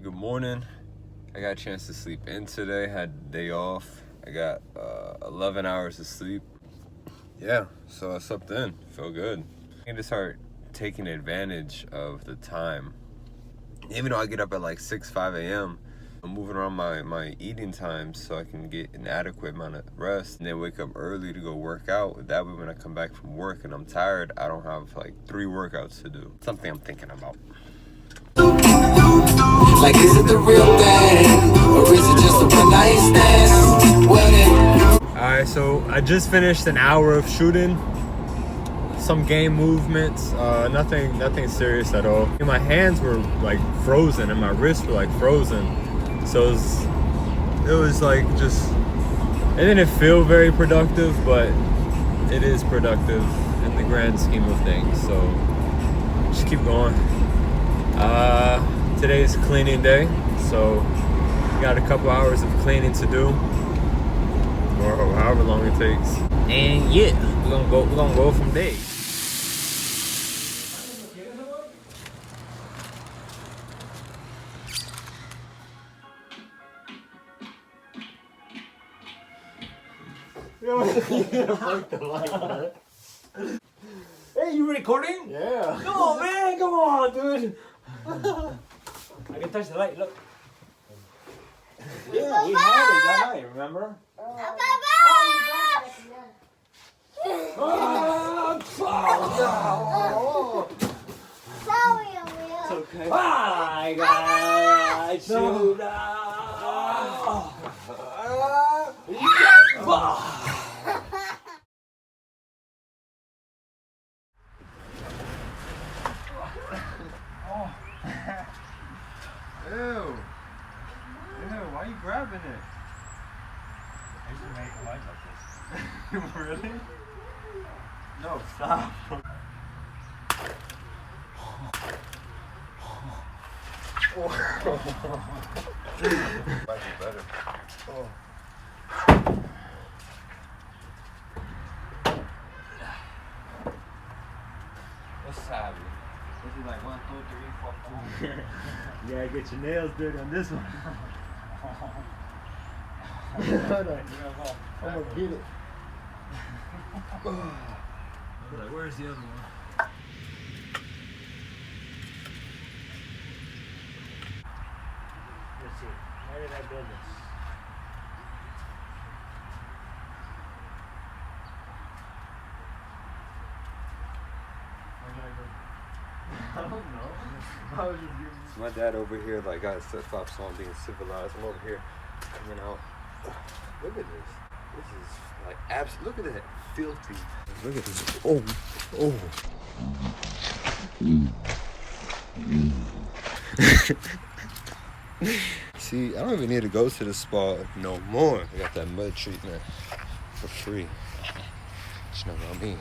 Good morning. I got a chance to sleep in today, had a day off. I got 11 hours of sleep. Yeah, so I slept in, feel good. I need to start taking advantage of the time. Even though I get up at like 5 a.m., I'm moving around my eating times so I can get an adequate amount of rest and then wake up early to go work out. That way when I come back from work and I'm tired, I don't have like 3 workouts to do. Something I'm thinking about. Like, is it the real thing, or is it just a one-night stand? Alright, so I just finished an hour of shooting. Some game movements, nothing serious at all. My hands were like frozen and my wrists were like frozen. So it was like just, it didn't feel very productive, but it is productive in the grand scheme of things. So just keep going. Today's cleaning day, so got a couple hours of cleaning to do, or however long it takes. And yeah, we're gonna go from there. Hey, you recording? Yeah. Come on, man. Come on, dude. I can touch the light. Look. Yeah, we had it that night. Remember? It's okay. I got shoot. Ew. Ew, why are you grabbing it? I used to make noise like this. Really? No, stop. Might be better. Oh. What's happening? This is like 1, 2, 3, 4, 5. You gotta get your nails dirty on this one. I'm gonna get it. Like, where's the other one? Let's see. Why did I build this? Where did I build it? I don't know. I was just giving so my dad over here like got flip-flops on being civilized. I'm over here coming out. Look at this. This is like look at that. Filthy. Look at this. See, I don't even need to go to the spa no more. I got that mud treatment for free. You know what I mean?